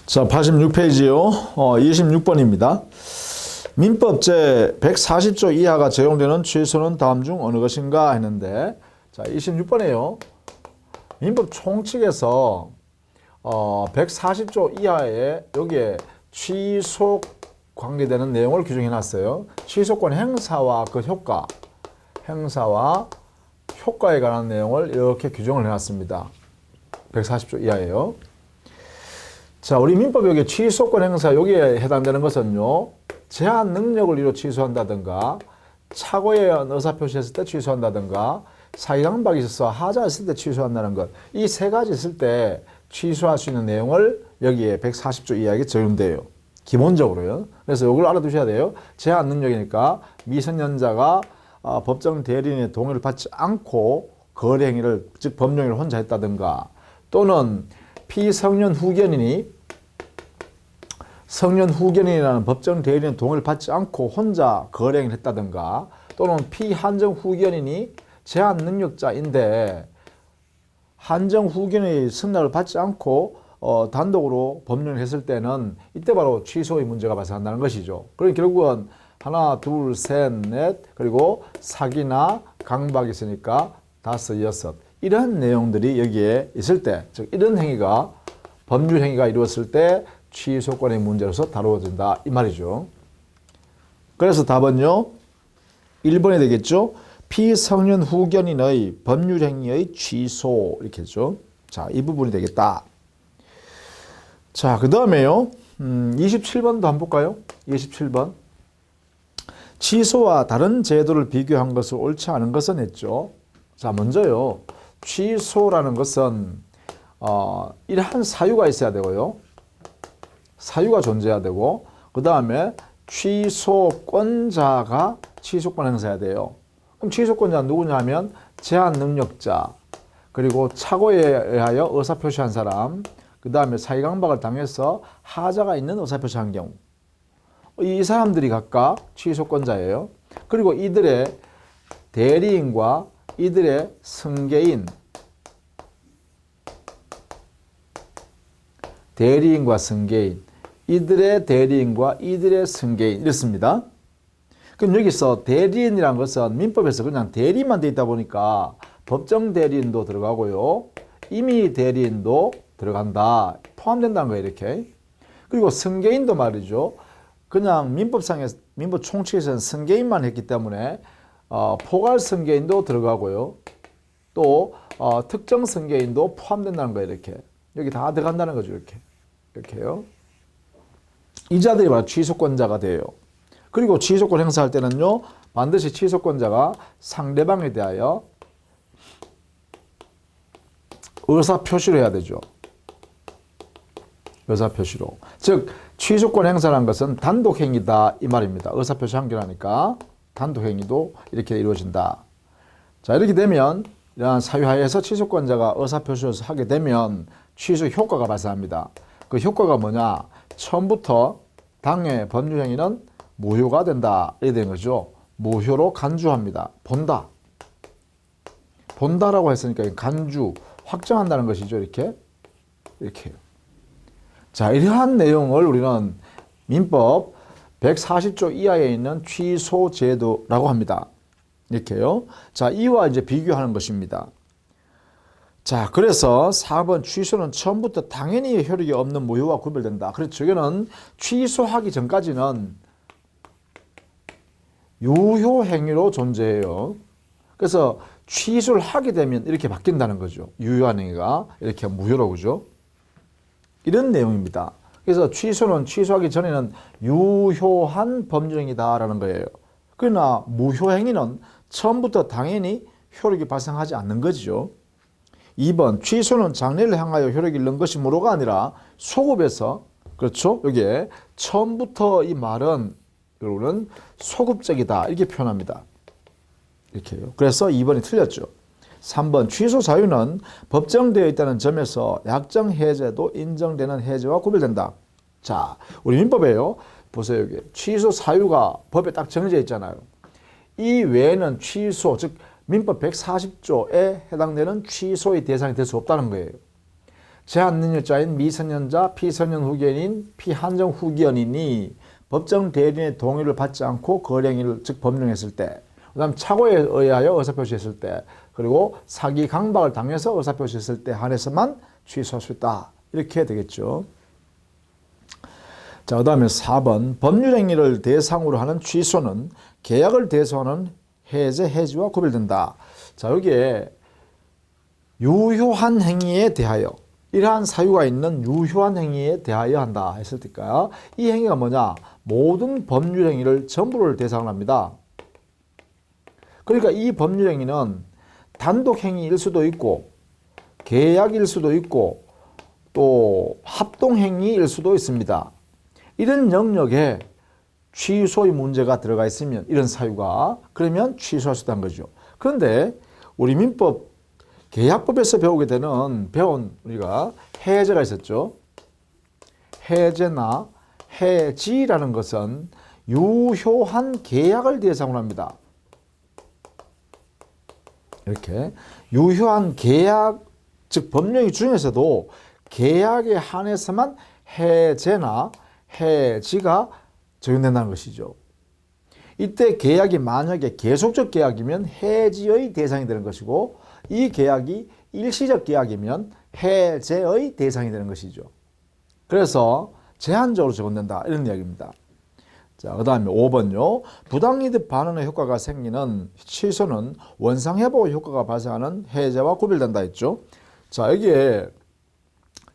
자, 86페이지요. 26번입니다. 민법 제 140조 이하가 적용되는 취소는 다음 중 어느 것인가 했는데, 자, 26번이에요. 민법 총칙에서 140조 이하에 여기에 취소 관계되는 내용을 규정해 놨어요. 취소권 행사와 그 효과, 행사와 효과에 관한 내용을 이렇게 규정을 해 놨습니다. 140조 이하예요. 자, 우리 민법 여기 취소권 행사 여기에 해당되는 것은요, 제한 능력을 이루 취소한다든가, 착오에 의한 의사표시했을 때 취소한다든가, 사기강박이 있어서 하자했을 때 취소한다는 것, 이 세 가지 있을 때 취소할 수 있는 내용을 여기에 140조 이하에 적용돼요. 기본적으로요. 그래서 이걸 알아두셔야 돼요. 제한 능력이니까 미성년자가 법정 대리인의 동의를 받지 않고 거래 행위를, 즉 법령을 혼자 했다든가, 또는 피성년 후견인이 성년 후견인이라는 법정 대리인의 동의를 받지 않고 혼자 거래 행위를 했다든가, 또는 피한정 후견인이 제한 능력자인데 한정 후견의 승낙을 받지 않고 단독으로 법령을 했을 때는 이때 바로 취소의 문제가 발생한다는 것이죠. 그러니 결국은 하나, 둘, 셋, 넷, 그리고 사기나 강박이 있으니까 다섯, 여섯, 이런 내용들이 여기에 있을 때, 즉 이런 행위가 법률 행위가 이루어졌을 때 취소권의 문제로서 다루어진다 이 말이죠. 그래서 답은요 1번이 되겠죠. 피성년 후견인의 법률 행위의 취소 이렇게 했죠. 자, 이 부분이 되겠다. 자, 그 다음에요 27번도 한번 볼까요? 27번 취소와 다른 제도를 비교한 것을 옳지 않은 것은 했죠. 자, 먼저요 취소라는 것은 이러한 사유가 있어야 되고요. 사유가 존재해야 되고, 그 다음에 취소권자가 취소권 행사해야 돼요. 그럼 취소권자는 누구냐 하면 제한 능력자, 그리고 착오에 의하여 의사표시한 사람, 그 다음에 사기강박을 당해서 하자가 있는 의사표시한 경우, 이 사람들이 각각 취소권자예요. 그리고 이들의 대리인과 이들의 승계인, 대리인과 승계인, 이들의 대리인과 이들의 승계인 이렇습니다. 그럼 여기서 대리인이라는 것은 민법에서 그냥 대리만 돼 있다 보니까 법정 대리인도 들어가고요, 임의 대리인도 들어간다, 포함된다는 거예요 이렇게. 그리고 승계인도 말이죠, 그냥 민법 총칙에서는 승계인만 했기 때문에 포괄 승계인도 들어가고요, 또 특정 승계인도 포함된다는 거예요 이렇게. 여기 다 들어간다는 거죠 이렇게요. 이 자들이 바로 취소권자가 돼요. 그리고 취소권 행사할 때는요 반드시 취소권자가 상대방에 대하여 의사표시를 해야 되죠. 의사표시로. 즉 취소권 행사라는 것은 단독행위다 이 말입니다. 의사표시 한결하니까 단독행위도 이렇게 이루어진다. 자, 이렇게 되면 이러한 사유하에서 취소권자가 의사표시를 하게 되면 취소 효과가 발생합니다. 그 효과가 뭐냐? 처음부터 당해 법률행위는 무효가 된다 이렇게 된 거죠. 무효로 간주합니다. 본다. 본다라고 했으니까 간주, 확정한다는 것이죠. 이렇게요. 자, 이러한 내용을 우리는 민법 140조 이하에 있는 취소제도라고 합니다. 이렇게요. 자, 이와 이제 비교하는 것입니다. 자, 그래서 4번 취소는 처음부터 당연히 효력이 없는 무효와 구별된다. 그렇죠. 이거는 취소하기 전까지는 유효 행위로 존재해요. 그래서 취소를 하게 되면 이렇게 바뀐다는 거죠. 유효한 행위가 이렇게 무효로, 그죠? 이런 내용입니다. 그래서 취소는 취소하기 전에는 유효한 법률행위다라는 거예요. 그러나 무효행위는 처음부터 당연히 효력이 발생하지 않는 거죠. 2번 취소는 장래를 향하여 효력이 있는 것이 무효가 아니라 소급에서, 그렇죠? 여기에 처음부터 이 말은 여러분은 소급적이다 이렇게 표현합니다. 이렇게요. 그래서 2번이 틀렸죠. 3번 취소 사유는 법정되어 있다는 점에서 약정 해제도 인정되는 해제와 구별된다. 자, 우리 민법에요. 보세요. 여기 취소 사유가 법에 딱 정해져 있잖아요. 이 외에는 취소, 즉 민법 140조에 해당되는 취소의 대상이 될 수 없다는 거예요. 제한 능력자인 미성년자, 피성년 후견인, 피한정 후견인이 법정 대리인의 동의를 받지 않고 거래행위를 즉 범령했을 때, 그다음 착오에 의하여 의사표시했을 때, 그리고 사기 강박을 당해서 의사표시했을 때 한해서만 취소할 수 있다. 이렇게 되겠죠. 자, 그다음에 4번 법률행위를 대상으로 하는 취소는 계약을 대상으로 해제, 해지와 구별된다. 자, 여기에 유효한 행위에 대하여, 이러한 사유가 있는 유효한 행위에 대하여 한다 했을 때까요. 이 행위가 뭐냐? 모든 법률행위를 전부를 대상으로 합니다. 그러니까 이 법률행위는 단독행위일 수도 있고 계약일 수도 있고 또 합동행위일 수도 있습니다. 이런 영역에 취소의 문제가 들어가 있으면, 이런 사유가, 그러면 취소할 수 있다는 거죠. 그런데 우리 민법 계약법에서 배운 우리가 해제가 있었죠. 해제나 해지라는 것은 유효한 계약을 대상으로 합니다. 이렇게 유효한 계약, 즉 법령이 중에서도 계약에 한해서만 해제나 해지가 적용된다는 것이죠. 이때 계약이 만약에 계속적 계약이면 해지의 대상이 되는 것이고, 이 계약이 일시적 계약이면 해제의 대상이 되는 것이죠. 그래서 제한적으로 적용된다, 이런 이야기입니다. 자, 그 다음에 5번요. 부당이득 반환의 효과가 생기는 취소는 원상회복 효과가 발생하는 해제와 구별된다 했죠. 자, 여기에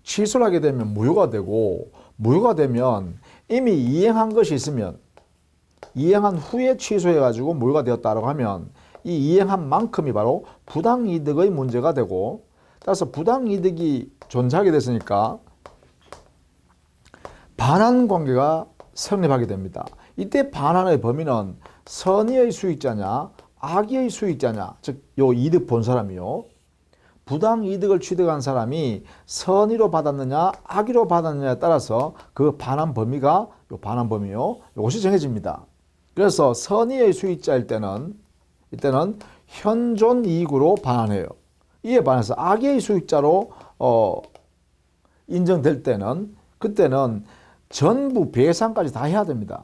취소를 하게 되면 무효가 되고, 무효가 되면 이미 이행한 것이 있으면, 이행한 후에 취소해가지고 무효가 되었다고 하면 이 이행한 만큼이 바로 부당이득의 문제가 되고, 따라서 부당이득이 존재하게 됐으니까 반환관계가 성립하게 됩니다. 이때 반환의 범위는 선의의 수익자냐 악의의 수익자냐, 즉 요 이득 본 사람이요, 부당이득을 취득한 사람이 선의로 받았느냐 악의로 받았느냐에 따라서 그 반환 범위가, 요 반환 범위요, 이것이 정해집니다. 그래서 선의의 수익자일 때는, 이때는 현존 이익으로 반환해요. 이에 반해서 악의의 수익자로 인정될 때는, 그때는 전부 배상까지 다 해야 됩니다.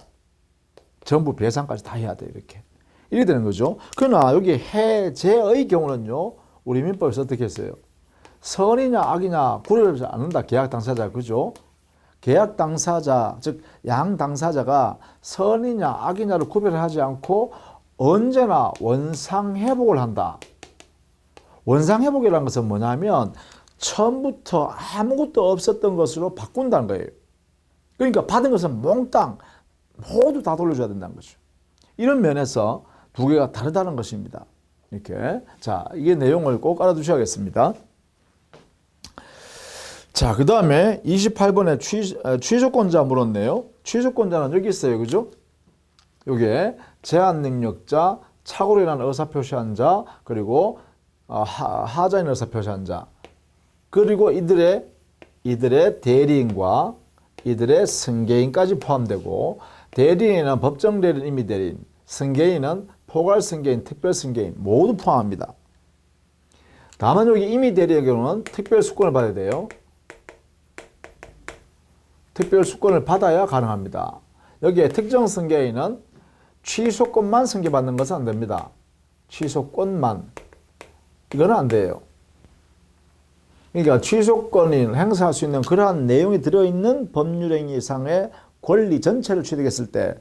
전부 배상까지 다 해야 돼요. 이렇게 되는 거죠. 그러나 여기 해제의 경우는요, 우리 민법에서 어떻게 했어요? 선이냐 악이냐 구별하지 않는다. 계약 당사자, 그죠? 계약 당사자, 즉 양 당사자가 선이냐 악이냐를 구별하지 않고 언제나 원상회복을 한다. 원상회복이라는 것은 뭐냐면 처음부터 아무것도 없었던 것으로 바꾼다는 거예요. 그러니까 받은 것은 몽땅 모두 다 돌려줘야 된다는 거죠. 이런 면에서 두 개가 다르다는 것입니다. 이렇게. 자, 이게 내용을 꼭 알아두셔야겠습니다. 자, 그 다음에 28번에 취소권자 물었네요. 취소권자는 여기 있어요. 그죠? 요게 제한 능력자, 착오로 인한 의사표시한 자, 그리고 하자인 의사표시한 자, 그리고 이들의 대리인과 이들의 승계인까지 포함되고, 대리인은 법정 대리인, 임의 대리인, 승계인은 포괄 승계인, 특별 승계인 모두 포함합니다. 다만 여기 임의 대리의 경우는 특별 수권을 받아야 돼요. 특별 수권을 받아야 가능합니다. 여기에 특정 승계인은 취소권만 승계받는 것은 안 됩니다. 취소권만. 이거는 안 돼요. 그러니까 취소권을 행사할 수 있는 그러한 내용이 들어있는 법률행위 이상의 권리 전체를 취득했을 때,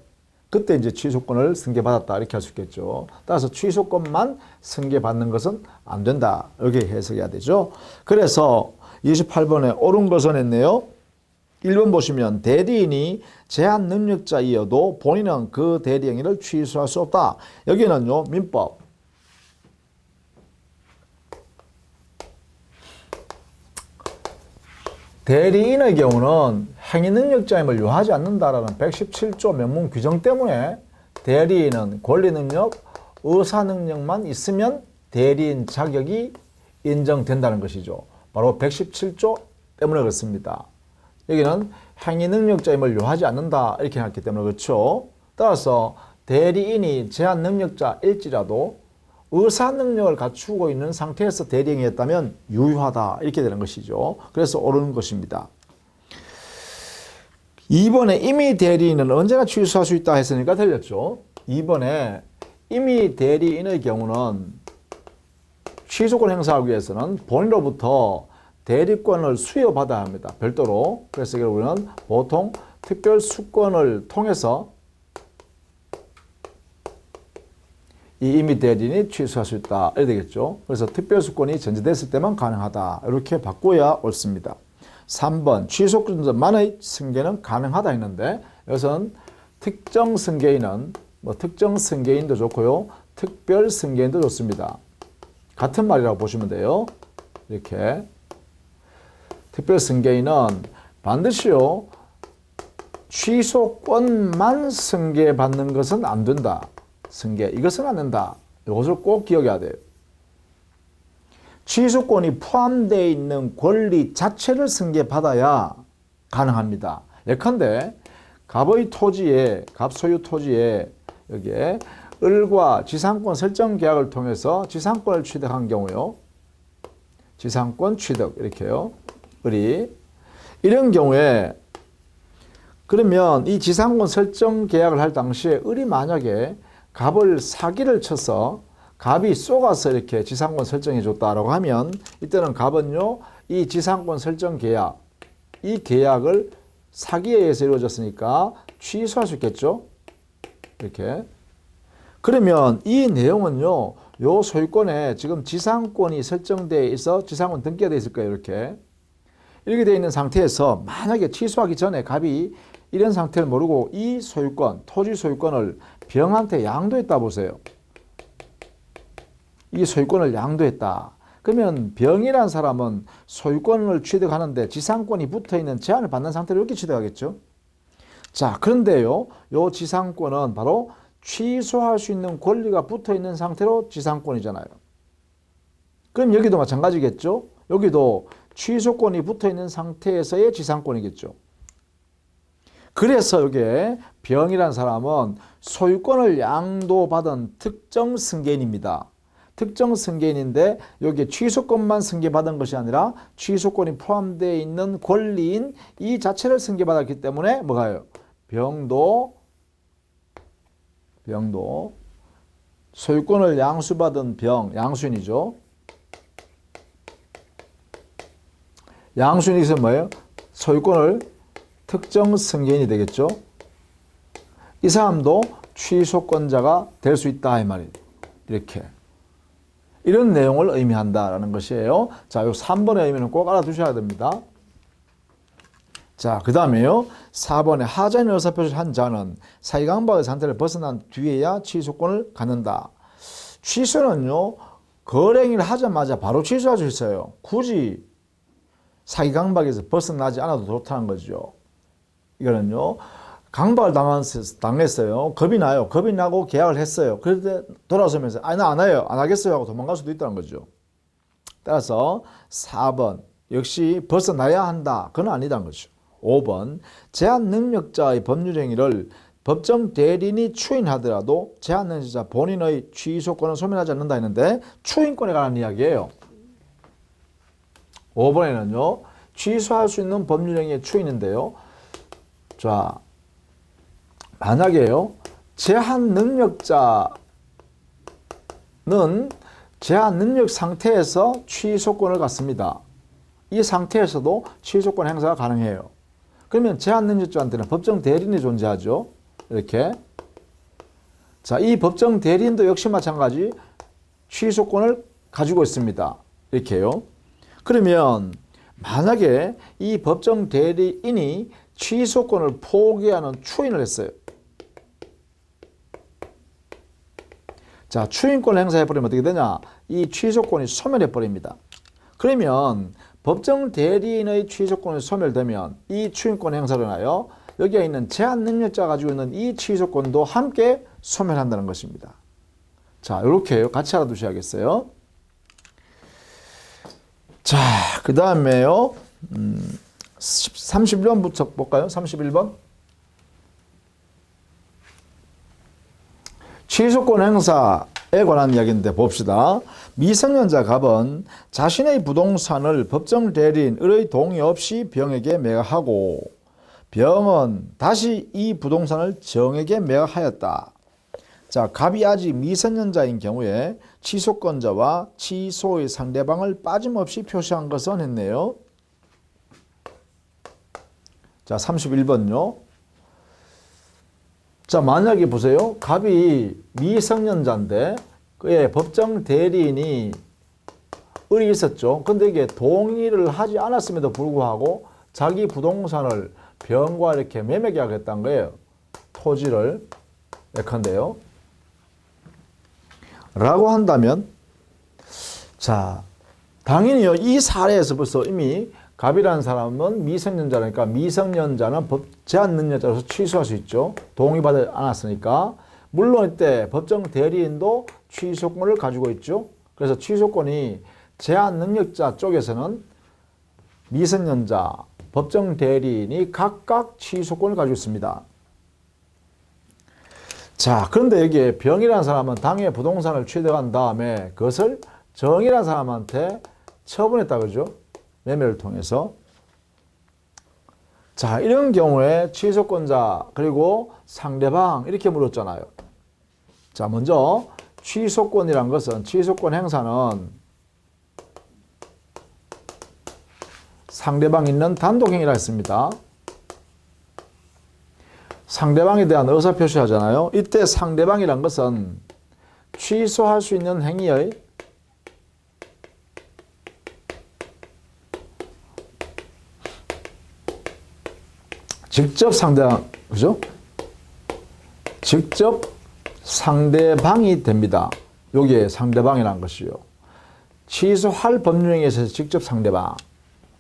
그때 이제 취소권을 승계받았다, 이렇게 할 수 있겠죠. 따라서 취소권만 승계받는 것은 안 된다, 이렇게 해석해야 되죠. 그래서 28번에 옳은 것은 했네요. 1번 보시면 대리인이 제한 능력자이어도 본인은 그 대리행위를 취소할 수 없다. 여기는요, 민법 대리인의 경우는 행위능력자임을 요하지 않는다라는 117조 명문 규정 때문에 대리인은 권리능력, 의사능력만 있으면 대리인 자격이 인정된다는 것이죠. 바로 117조 때문에 그렇습니다. 여기는 행위능력자임을 요하지 않는다, 이렇게 했기 때문에 그렇죠. 따라서 대리인이 제한 능력자일지라도 의사 능력을 갖추고 있는 상태에서 대리행위했다면 유효하다 이렇게 되는 것이죠. 그래서 옳은 것입니다. 2번에 임의 대리인은 언제나 취소할 수 있다 했으니까 틀렸죠. 2번에 임의 대리인의 경우는 취소권 행사하기 위해서는 본인으로부터 대리권을 수여받아야 합니다. 별도로. 그래서 우리는 보통 특별수권을 통해서 이 임의 대리인이 취소할 수 있다. 이렇게 되겠죠. 그래서 특별수권이 전제됐을 때만 가능하다. 이렇게 바꿔야 옳습니다. 3번 취소권자만의 승계는 가능하다 했는데 여기서는 특정 승계인은 특정 승계인도 좋고요. 특별 승계인도 좋습니다. 같은 말이라고 보시면 돼요. 이렇게 특별 승계인은 반드시요 취소권만 승계받는 것은 안 된다. 승계 이것은 안 된다. 이것을 꼭 기억해야 돼요. 취소권이 포함되어 있는 권리 자체를 승계받아야 가능합니다. 예컨대 갑의 토지에 갑 소유 토지에 여기에 을과 지상권 설정 계약을 통해서 지상권을 취득한 경우요. 지상권 취득 이렇게요. 을이 이런 경우에 그러면 이 지상권 설정 계약을 할 당시에 을이 만약에 갑을 사기를 쳐서 갑이 쏘가서 이렇게 지상권 설정해 줬다라고 하면 이때는 갑은요 이 지상권 설정 계약 이 계약을 사기에 의해서 이루어졌으니까 취소할 수 있겠죠. 이렇게 그러면 이 내용은요 요 소유권에 지금 지상권이 설정되어 있어 지상권 등기가 되어 있을 거예요. 이렇게 되어 있는 상태에서 만약에 취소하기 전에 갑이 이런 상태를 모르고 이 소유권 토지 소유권을 병한테 양도했다 보세요. 이 소유권을 양도했다. 그러면 병이란 사람은 소유권을 취득하는데 지상권이 붙어있는 제한을 받는 상태로 이렇게 취득하겠죠. 자, 그런데요. 요 지상권은 바로 취소할 수 있는 권리가 붙어있는 상태로 지상권이잖아요. 그럼 여기도 마찬가지겠죠. 여기도 취소권이 붙어있는 상태에서의 지상권이겠죠. 그래서 여기에 병이란 사람은 소유권을 양도받은 특정 승계인입니다. 특정 승계인인데 여기에 취소권만 승계받은 것이 아니라 취소권이 포함되어 있는 권리인 이 자체를 승계받았기 때문에 뭐가요? 병도 소유권을 양수받은 병, 양수인이죠. 양수인이 있으면 뭐예요? 소유권을 특정 승계인이 되겠죠. 이 사람도 취소권자가 될 수 있다 이 말이에요. 이렇게 이런 내용을 의미한다라는 것이에요. 자, 요 3번의 의미는 꼭 알아두셔야 됩니다. 자, 그 다음에요. 4번에 하자인 의사표시를 한 자는 사기강박의 상태를 벗어난 뒤에야 취소권을 갖는다. 취소는요. 거래행위를 하자마자 바로 취소할 수 있어요. 굳이 사기강박에서 벗어나지 않아도 좋다는 거죠. 이거는요. 강박을 당했어요. 겁이 나요. 겁이 나고 계약을 했어요. 그런데 돌아서면서 나 안 해요. 안 하겠어요 하고 도망갈 수도 있다는 거죠. 따라서 4번 역시 벗어나야 한다. 그건 아니다는 거죠. 5번 제한 능력자의 법률 행위를 법정 대리인이 추인하더라도 제한 능력자 본인의 취소권은 소멸하지 않는다 했는데 추인권에 관한 이야기예요. 5번에는요. 취소할 수 있는 법률 행위의 추인인데요. 자, 만약에요. 제한 능력자는 제한 능력 상태에서 취소권을 갖습니다. 이 상태에서도 취소권 행사가 가능해요. 그러면 제한 능력자한테는 법정 대리인이 존재하죠. 이렇게. 자, 이 법정 대리인도 역시 마찬가지 취소권을 가지고 있습니다. 이렇게요. 그러면 만약에 이 법정 대리인이 취소권을 포기하는 추인을 했어요. 자, 추인권을 행사해버리면 어떻게 되냐? 이 취소권이 소멸해버립니다. 그러면 법정 대리인의 취소권이 소멸되면 이 추인권 행사로 인하여 여기에 있는 제한 능력자가 가지고 있는 이 취소권도 함께 소멸한다는 것입니다. 자, 이렇게 같이 알아두셔야겠어요. 자, 그 다음에요. 31번부터 볼까요? 31번. 취소권 행사 관한 이야기인데 봅시다. 미성년자 갑은 자신의 부동산을 법정 대리인의 동의 없이 병에게 매각하고 병은 다시 이 부동산을 정에게 매각하였다. 자, 갑이 아직 미성년자인 경우에 취소권자와 취소의 상대방을 빠짐없이 표시한 것은 했네요. 자, 31번요. 자, 만약에 보세요. 갑이 미성년자인데 그의 법정 대리인이 을이 있었죠. 근데 이게 동의를 하지 않았음에도 불구하고 자기 부동산을 병과 이렇게 매매 계약했다는 거예요. 토지를 예컨대요. 라고 한다면, 자, 당연히요, 이 사례에서 벌써 이미 갑이라는 사람은 미성년자니까 미성년자는 법 제한 능력자로서 취소할 수 있죠. 동의받지 않았으니까. 물론 이때 법정 대리인도 취소권을 가지고 있죠. 그래서 취소권이 제한 능력자 쪽에서는 미성년자, 법정 대리인이 각각 취소권을 가지고 있습니다. 자, 그런데 여기에 병이라는 사람은 당해 부동산을 취득한 다음에 그것을 정이라는 사람한테 처분했다 그러죠. 매매를 통해서. 자, 이런 경우에 취소권자 그리고 상대방 이렇게 물었잖아요. 자, 먼저 취소권이란 것은 취소권 행사는 상대방이 있는 단독행위라 했습니다. 상대방에 대한 의사표시 하잖아요. 이때 상대방이란 것은 취소할 수 있는 행위의 직접 상대방, 그죠? 직접 상대방이 됩니다. 여기에 상대방이라는 것이요. 취소할 법률행위에서 직접 상대방.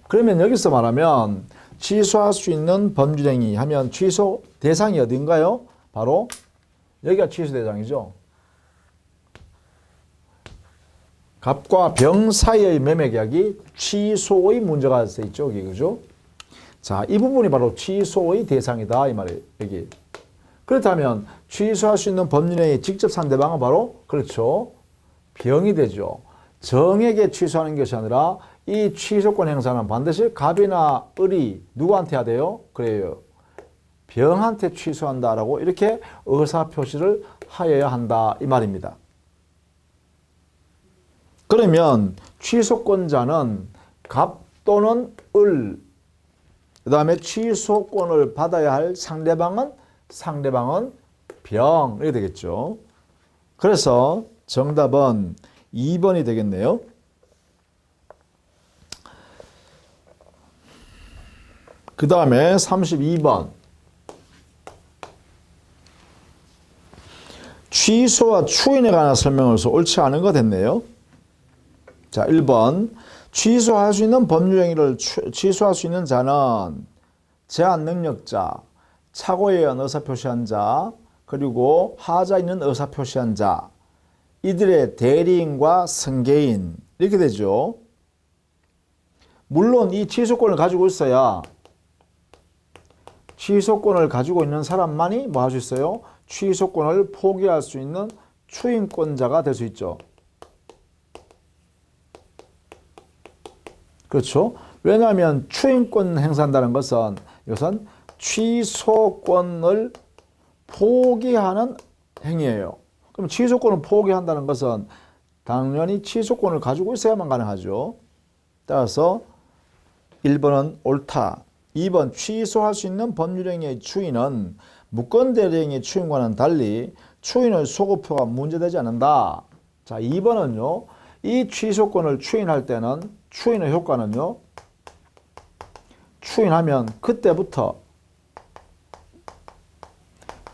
그러면 여기서 말하면 취소할 수 있는 법률행위 하면 취소 대상이 어딘가요? 바로 여기가 취소 대상이죠. 갑과 병 사이의 매매 계약이 취소의 문제가 있어 있죠. 여기, 그죠? 자, 이 부분이 바로 취소의 대상이다 이 말이에요. 여기. 그렇다면 취소할 수 있는 법률행위 직접 상대방은 바로 그렇죠. 병이 되죠. 정에게 취소하는 것이 아니라 이 취소권 행사는 반드시 갑이나 을이 누구한테 해야 돼요? 그래요. 병한테 취소한다라고 이렇게 의사표시를 하여야 한다 이 말입니다. 그러면 취소권자는 갑 또는 을, 그 다음에 취소권을 받아야 할 상대방은 병 이렇게 되겠죠. 그래서 정답은 2번이 되겠네요. 그 다음에 32번. 취소와 추인에 관한 설명으로서 옳지 않은 거 됐네요. 자, 1번. 취소할 수 있는 법률행위를 취소할 수 있는 자는 제한 능력자, 착오에 의한 의사표시한 자, 그리고 하자 있는 의사표시한 자, 이들의 대리인과 승계인 이렇게 되죠. 물론 이 취소권을 가지고 있어야 취소권을 가지고 있는 사람만이 뭐 할 수 있어요? 취소권을 포기할 수 있는 추인권자가 될 수 있죠. 그렇죠? 왜냐하면 추인권 행사한다는 것은 이것은 취소권을 포기하는 행위예요. 그럼 취소권을 포기한다는 것은 당연히 취소권을 가지고 있어야만 가능하죠. 따라서 1번은 옳다. 2번 취소할 수 있는 법률행위의 추인은 무건대리행위의 추인과는 달리 추인의 소급표가 문제되지 않는다. 자, 2번은요. 이 취소권을 추인할 때는 추인의 효과는요. 추인하면 그때부터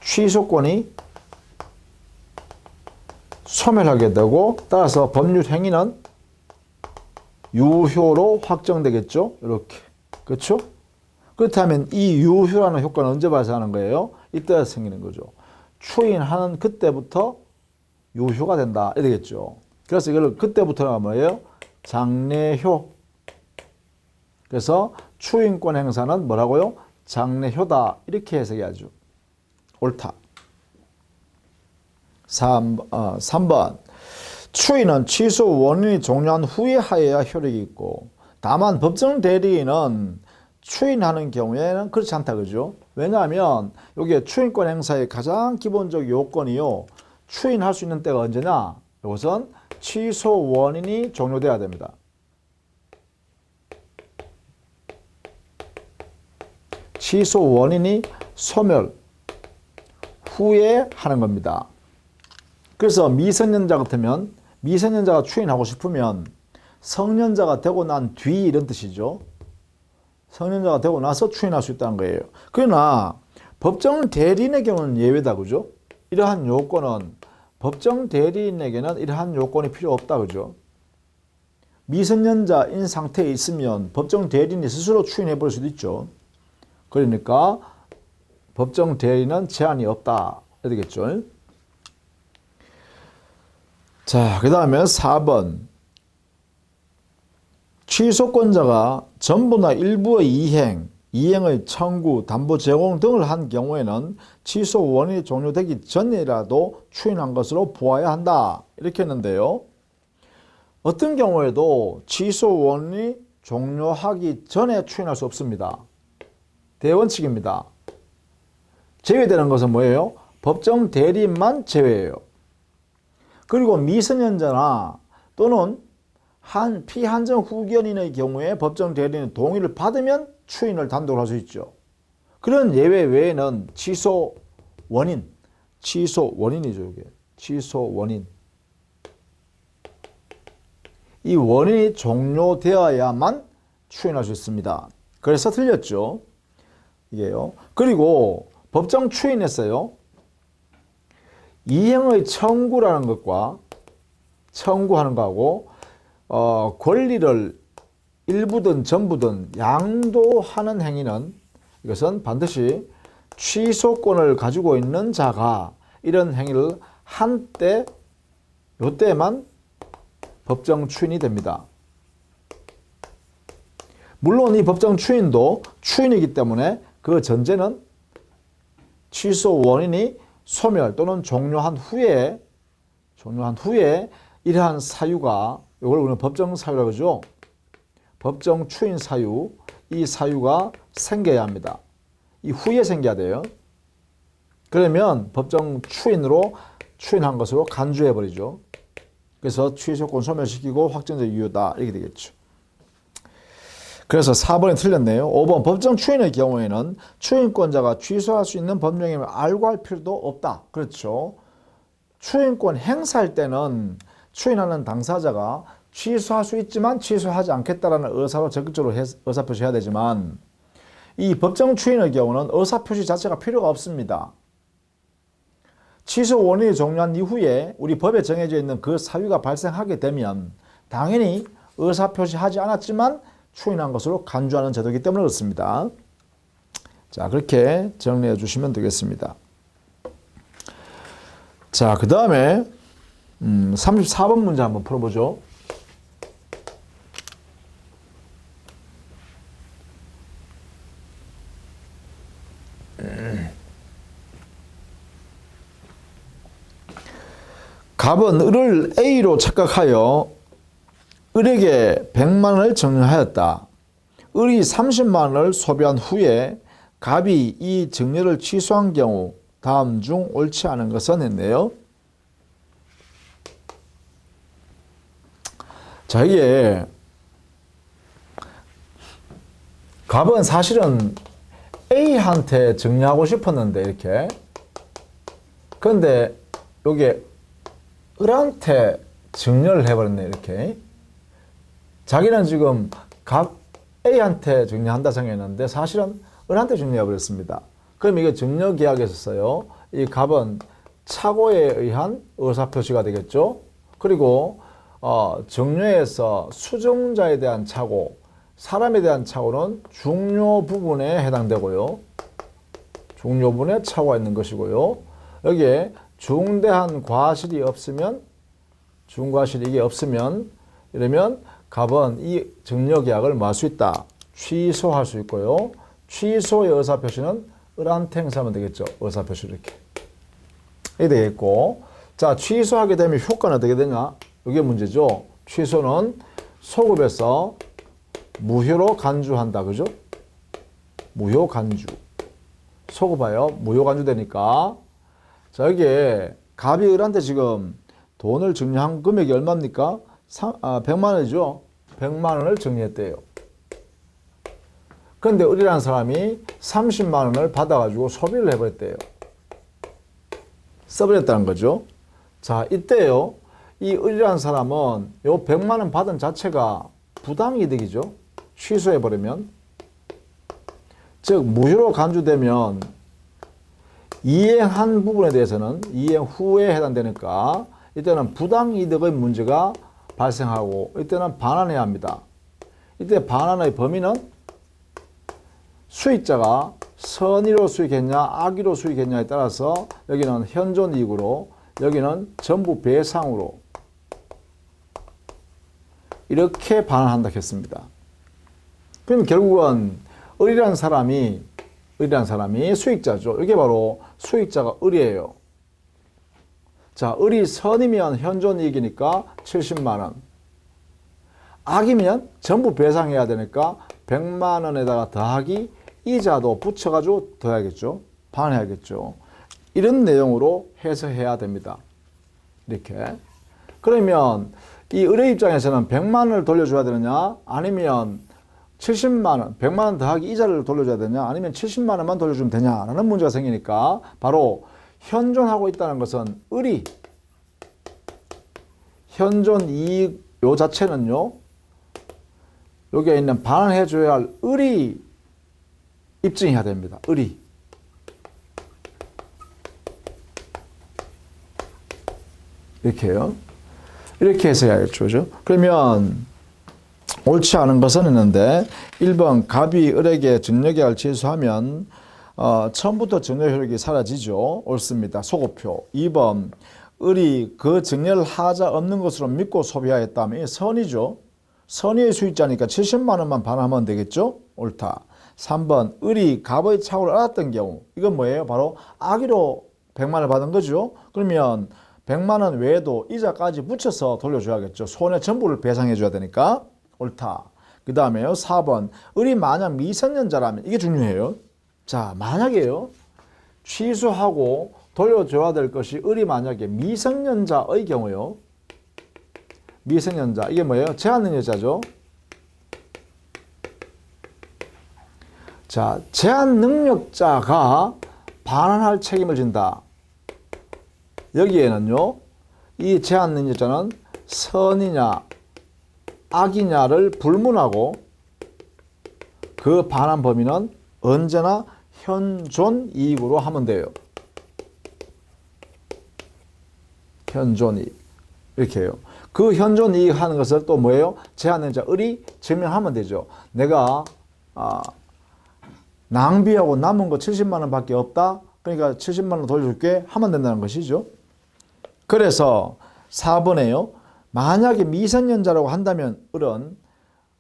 취소권이 소멸하게 되고 따라서 법률 행위는 유효로 확정되겠죠. 이렇게. 그렇죠? 그렇다면 이 유효라는 효과는 언제 발생하는 거예요? 이때 생기는 거죠. 추인하는 그때부터 유효가 된다. 이렇게 되겠죠. 그래서 이걸 그때부터가 뭐예요? 장래효. 그래서 추인권 행사는 뭐라고요? 장래효다. 이렇게 해석해야죠. 옳다. 3번. 추인은 취소 원인이 종료한 후에 하여야 효력이 있고, 다만 법정 대리인은 추인하는 경우에는 그렇지 않다, 그죠? 왜냐하면 여기에 추인권 행사의 가장 기본적 요건이요, 추인할 수 있는 때가 언제냐? 이것은 취소 원인이 종료돼야 됩니다. 취소 원인이 소멸 후에 하는 겁니다. 그래서 미성년자 같으면, 미성년자가 추인하고 싶으면 성년자가 되고 난 뒤 이런 뜻이죠. 성년자가 되고 나서 추인할 수 있다는 거예요. 그러나 법정 대리인의 경우는 예외다, 그죠? 이러한 요건은, 법정 대리인에게는 이러한 요건이 필요 없다, 그죠? 미성년자인 상태에 있으면 법정 대리인이 스스로 추인해 볼 수도 있죠. 그러니까 법정 대리인은 제한이 없다, 이렇게 되겠죠. 자, 그 다음에 4번. 취소권자가 전부나 일부의 이행의 청구, 담보 제공 등을 한 경우에는 취소 원인이 종료되기 전이라도 추인한 것으로 보아야 한다, 이렇게 했는데요. 어떤 경우에도 취소 원인이 종료하기 전에 추인할 수 없습니다. 대원칙입니다. 제외되는 것은 뭐예요? 법정 대리인만 제외예요. 그리고 미성년자나 또는 피한정 후견인의 경우에 법정 대리인의 동의를 받으면 추인을 단독으로 할 수 있죠. 그런 예외 외에는 취소 원인이죠, 이게. 취소 원인. 이 원인이 종료되어야만 추인할 수 있습니다. 그래서 틀렸죠. 이게요. 그리고 법정 추인에서요, 이행의 청구라는 것과 청구하는 거하고 권리를 일부든 전부든 양도하는 행위는, 이것은 반드시 취소권을 가지고 있는 자가 이런 행위를 한 때, 요때만 법정 추인이 됩니다. 물론 이 법정 추인도 추인이기 때문에 그 전제는 취소 원인이 소멸 또는 종료한 후에 이러한 사유가, 이걸 우리는 법정 사유라고 하죠. 법정 추인 사유, 이 사유가 생겨야 합니다. 이 후에 생겨야 돼요. 그러면 법정 추인으로 추인한 것으로 간주해 버리죠. 그래서 취소권 소멸시키고 확정적 이유다, 이렇게 되겠죠. 그래서 4번이 틀렸네요. 5번 법정 추인의 경우에는 추인권자가 취소할 수 있는 법령임을 알고 할 필요도 없다. 그렇죠. 추인권 행사할 때는 추인하는 당사자가 취소할 수 있지만 취소하지 않겠다라는 의사로 적극적으로 의사표시해야 되지만, 이 법정 추인의 경우는 의사표시 자체가 필요가 없습니다. 취소 원인이 종료한 이후에 우리 법에 정해져 있는 그 사유가 발생하게 되면 당연히 의사표시하지 않았지만 추인한 것으로 간주하는 제도이기 때문에 그렇습니다. 자, 그렇게 정리해 주시면 되겠습니다. 자, 그 다음에 34번 문제 한번 풀어보죠. 갑은 을을 A로 착각하여 을에게 100만 원을 증여하였다. 을이 30만 원을 소비한 후에 갑이 이 증여를 취소한 경우 다음 중 옳지 않은 것은 했네요. 자, 이게 갑은 사실은 A한테 증여하고 싶었는데, 이렇게. 그런데 여기에 을한테 증여를 해버렸네, 이렇게. 자기는 지금 갑 A한테 증여한다 생각했는데 사실은 을한테 증여해버렸습니다. 그럼 이게 증여계약에서 써요. 이 갑은 착오에 의한 의사표시가 되겠죠. 그리고 증여에서 수증자에 대한 착오, 사람에 대한 착오는 중요 부분에 해당되고요. 중요 부분에 착오가 있는 것이고요. 여기에 중대한 과실이 없으면, 중과실이 이게 없으면, 이러면 갑은 이 증여계약을 뭐 할 수 있다? 취소할 수 있고요. 취소의 의사표시는 을한테 행사하면 되겠죠. 의사표시 이렇게. 이게 되겠고. 자, 취소하게 되면 효과는 어떻게 되냐? 이게 문제죠. 취소는 소급해서 무효로 간주한다. 그죠? 무효 간주. 소급하여 무효 간주되니까. 자, 여기에 갑이 을한테 지금 돈을 증여한 금액이 얼마입니까? 100만 원이죠. 100만 원을 증여했대요. 그런데 을이라는 사람이 30만 원을 받아가지고 소비를 해버렸대요. 써버렸다는 거죠. 자, 이때요. 이 을이라는 사람은 요 100만 원 받은 자체가 부당이득이죠. 취소해버리면. 즉, 무효로 간주되면 이행한 부분에 대해서는 이행 후에 해당되니까 이때는 부당이득의 문제가 발생하고 이때는 반환해야 합니다. 이때 반환의 범위는 수익자가 선의로 수익했냐 악의로 수익했냐에 따라서 여기는 현존이익으로 여기는 전부 배상으로 이렇게 반환한다 했습니다. 그럼 결국은 을이라는 사람이 수익자죠. 이게 바로 수익자가 을이에요. 자, 을이 선이면 현존이익이니까 70만 원. 악이면 전부 배상해야 되니까 100만 원에다가 더하기 이자도 붙여가지고 더해야겠죠. 반해야겠죠. 이런 내용으로 해석해야 됩니다. 이렇게. 그러면 이 을의 입장에서는 100만 원을 돌려줘야 되느냐 아니면 70만 원, 100만 원 더하기 이자를 돌려줘야 되냐 아니면 70만 원만 돌려주면 되냐라는 문제가 생기니까 바로 현존하고 있다는 것은 을이 현존 이익 요 자체는요. 여기에 있는 반환해줘야 할 을이 입증해야 됩니다. 을이. 이렇게요. 이렇게 해서 해야겠죠. 그죠? 그러면 옳지 않은 것은 있는데 1번 갑이 을에게 증여계약을 취소하면 처음부터 증여 효력이 사라지죠. 옳습니다. 소고표. 2번 을이 그 증여를 하자 없는 것으로 믿고 소비하였다면 선이죠. 선의의 수익자니까 70만 원만 반환하면 되겠죠. 옳다. 3번 을이 갑의 착오를 알았던 경우 이건 뭐예요? 바로 악의로 100만 원을 받은 거죠. 그러면 100만 원 외에도 이자까지 붙여서 돌려줘야겠죠. 손해 전부를 배상해 줘야 되니까. 옳다. 그 다음에요. 4번 을이 만약 미성년자라면 이게 중요해요. 자, 만약에요. 취소하고 돌려줘야 될 것이 을이 만약에 미성년자의 경우요. 미성년자 이게 뭐예요? 제한능력자죠. 자, 제한능력자가 반환할 책임을 진다. 여기에는요. 이 제한능력자는 선이냐 악이냐를 불문하고 그 반환 범위는 언제나 현존이익으로 하면 돼요. 현존이익. 이렇게 해요. 그 현존이익 하는 것을 또 뭐예요? 제한능력자 을이 증명하면 되죠. 내가 낭비하고 남은 거 70만 원 밖에 없다. 그러니까 70만 원 돌려줄게 하면 된다는 것이죠. 그래서 4번에요. 만약에 미성년자라고 한다면 을은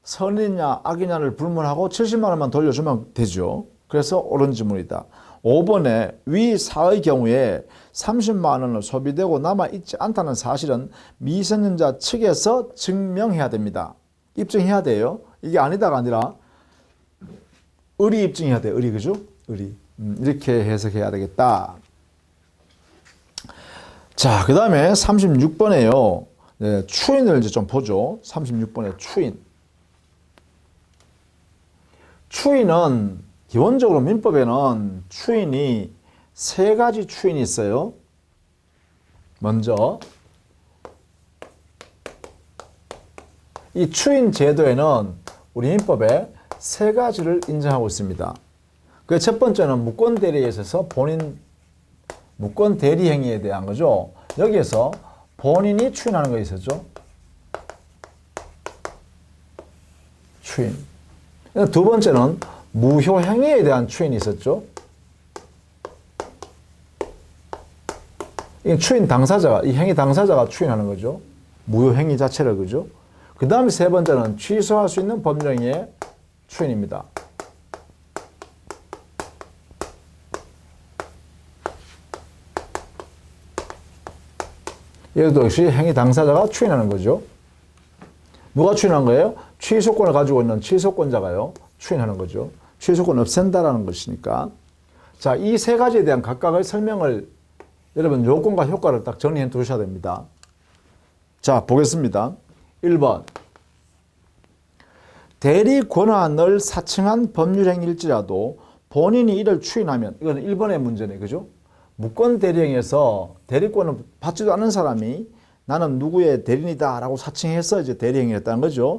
선이냐 악이냐를 불문하고 70만 원만 돌려주면 되죠. 그래서 옳은 질문이다. 5번에 위 4의 경우에 30만 원을 소비되고 남아있지 않다는 사실은 미성년자 측에서 증명해야 됩니다. 입증해야 돼요. 이게 아니다가 아니라 을이 입증해야 돼요. 을이. 그죠? 을이. 이렇게 해석해야 되겠다. 자, 그 다음에 36번에요. 네, 추인을 이제 좀 보죠. 36번에 추인. 추인은 기본적으로 민법에는 추인이 세 가지 추인이 있어요. 먼저 이 추인 제도에는 우리 민법에 세 가지를 인정하고 있습니다. 그 첫 번째는 무권 대리에 있어서 본인 무권 대리 행위에 대한 거죠. 여기에서 본인이 추인하는 거 있었죠. 추인. 두 번째는 무효 행위에 대한 추인이 있었죠. 이 추인 당사자가, 이 행위 당사자가 추인하는 거죠. 무효 행위 자체를. 그죠. 그 다음에 세 번째는 취소할 수 있는 법령의 추인입니다. 여기도 역시 행위 당사자가 추인하는 거죠. 누가 추인한 거예요? 취소권을 가지고 있는 취소권자가요. 추인하는 거죠. 취소권 없앤다라는 것이니까. 자, 이 세 가지에 대한 각각의 설명을 여러분 요건과 효과를 딱 정리해 두셔야 됩니다. 자, 보겠습니다. 1번. 대리 권한을 사칭한 법률행위일지라도 본인이 이를 추인하면, 이건 1번의 문제네, 그죠? 무권 대리행위에서 대리권을 받지도 않은 사람이 나는 누구의 대리인이다 라고 사칭해서 이제 대리행위를 했다는 거죠.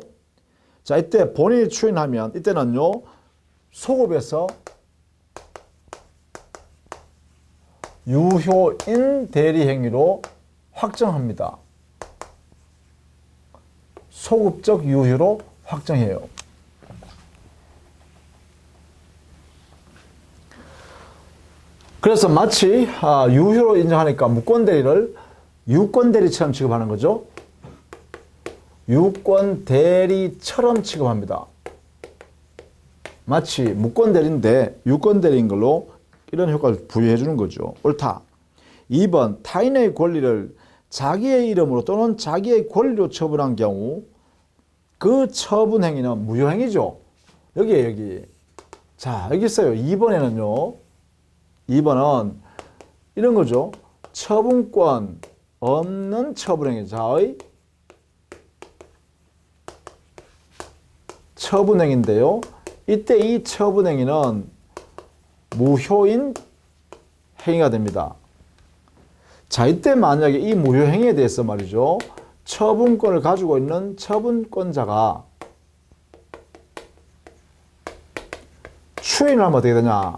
자, 이때 본인이 추인하면, 이때는요, 소급에서 유효인 대리행위로 확정합니다. 소급적 유효로 확정해요. 그래서 마치 유효로 인정하니까 무권대리를 유권대리처럼 취급하는 거죠. 유권대리처럼 취급합니다. 마치 무권대리인데 유권대리인 걸로 이런 효과를 부여해 주는 거죠. 옳다. 2번. 타인의 권리를 자기의 이름으로 또는 자기의 권리로 처분한 경우 그 처분 행위는 무효행위죠. 여기에 여기. 자, 여기 있어요. 2번에는요. 2번은 이런 거죠. 처분권 없는 처분행위자의 처분행위인데요. 이때 이 처분행위는 무효인 행위가 됩니다. 자, 이때 만약에 이 무효행위에 대해서 말이죠. 처분권을 가지고 있는 처분권자가 추인을 하면 어떻게 되냐.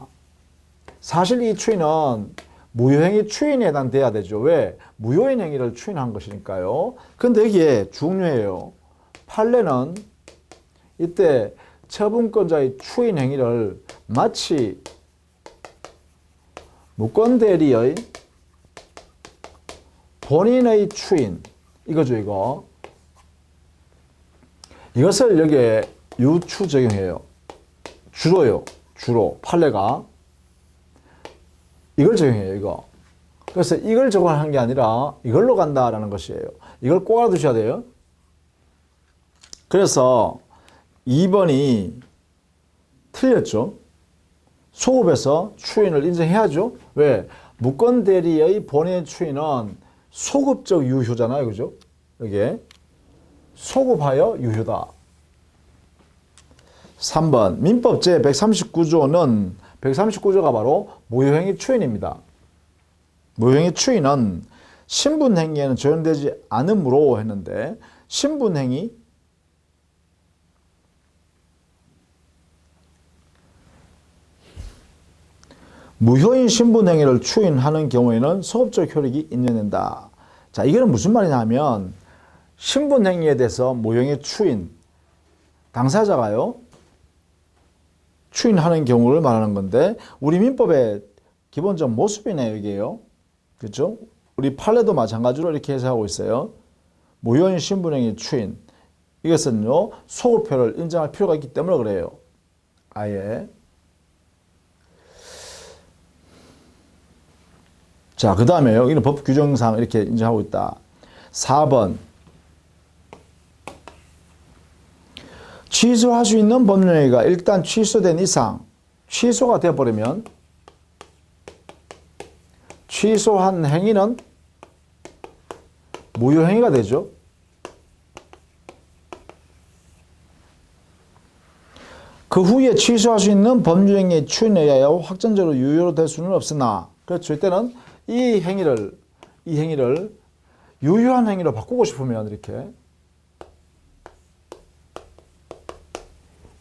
사실 이 추인은 무효행위 추인에 해당돼야 되죠. 왜? 무효인 행위를 추인한 것이니까요. 근데 여기에 중요해요. 판례는 이때 처분권자의 추인 행위를 마치 무권대리의 본인의 추인, 이거죠, 이거. 이것을 여기에 유추 적용해요. 주로요, 주로. 판례가. 이걸 적용해요, 이거. 그래서 이걸 적용한 게 아니라 이걸로 간다라는 것이에요. 이걸 꼭 알아두셔야 돼요. 그래서 2번이 틀렸죠. 소급에서 추인을 인정해야죠. 왜? 무권대리의 본인의 추인은 소급적 유효잖아요. 그죠? 이게 소급하여 유효다. 3번. 민법 제139조는 139조가 바로 무효행위 추인입니다. 무효행위 추인은 신분행위에는 적용되지 않으므로 했는데 신분행위 무효인 신분행위를 추인하는 경우에는 소급적 효력이 인정된다. 자, 이거는 무슨 말이냐면 신분행위에 대해서 무효행위 추인, 당사자가요 추인하는 경우를 말하는 건데 우리 민법의 기본적 모습이네요, 이게요. 그렇죠? 우리 판례도 마찬가지로 이렇게 해석하고 있어요. 무효인 신분행위 추인. 이것은요 소급효를 인정할 필요가 있기 때문에 그래요. 아예. 자, 그 다음에 여기는 법 규정상 이렇게 인정하고 있다. 4번. 취소할 수 있는 법률행위가 일단 취소된 이상 취소가 되어버리면 취소한 행위는 무효행위가 되죠. 그 후에 취소할 수 있는 법률행위의 추인에 의하여 확정적으로 유효로 될 수는 없으나 그렇죠. 이때는 이 행위를 유효한 행위로 바꾸고 싶으면 이렇게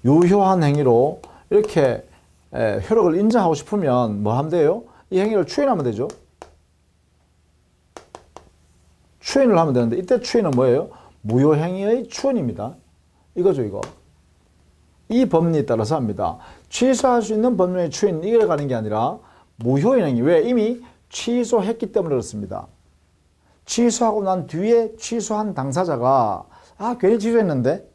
유효한 행위로 이렇게 효력을 인정하고 싶으면 뭐 하면 돼요? 이 행위를 추인하면 되죠. 추인을 하면 되는데 이때 추인은 뭐예요? 무효행위의 추인입니다. 이거죠, 이거. 이 법리에 따라서 합니다. 취소할 수 있는 법률의 추인 이걸 가는 게 아니라 무효인 행위. 왜? 이미 취소했기 때문에 그렇습니다. 취소하고 난 뒤에 취소한 당사자가 괜히 취소했는데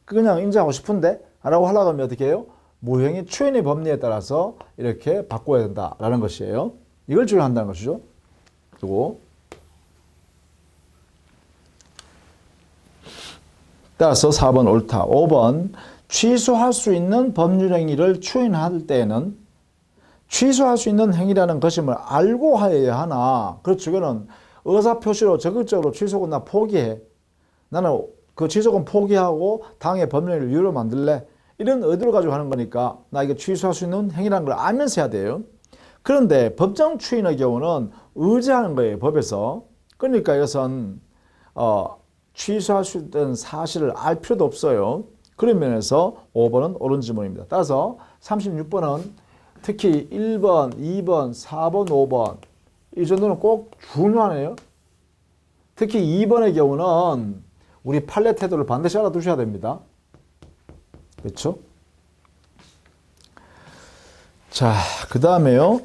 그냥 인정하고 싶은데 라고 하려고 하면 어떻게 해요? 무효행위 추인의 법리에 따라서 이렇게 바꿔야 된다라는 것이에요. 이걸 주의한다는 것이죠. 그리고 따라서 4번 옳다. 5번 취소할 수 있는 법률 행위를 추인할 때에는 취소할 수 있는 행위라는 것임을 알고 하여야 하나. 그렇죠. 이거는 의사표시로 적극적으로 취소권 나 포기해. 나는 그 취소권 포기하고 당의 법률을 유효로 만들래. 이런 의도를 가지고 하는 거니까 나 이거 취소할 수 있는 행위라는 걸 알면서 해야 돼요. 그런데 법정 추인의 경우는 의지하는 거예요. 법에서. 그러니까 이것은 취소할 수 있는 사실을 알 필요도 없어요. 그런 면에서 5번은 옳은 질문입니다. 따라서 36번은 특히 1번, 2번, 4번, 5번 이 정도는 꼭 중요하네요. 특히 2번의 경우는 우리 판례 태도를 반드시 알아두셔야 됩니다. 그렇죠? 자, 그 다음에요.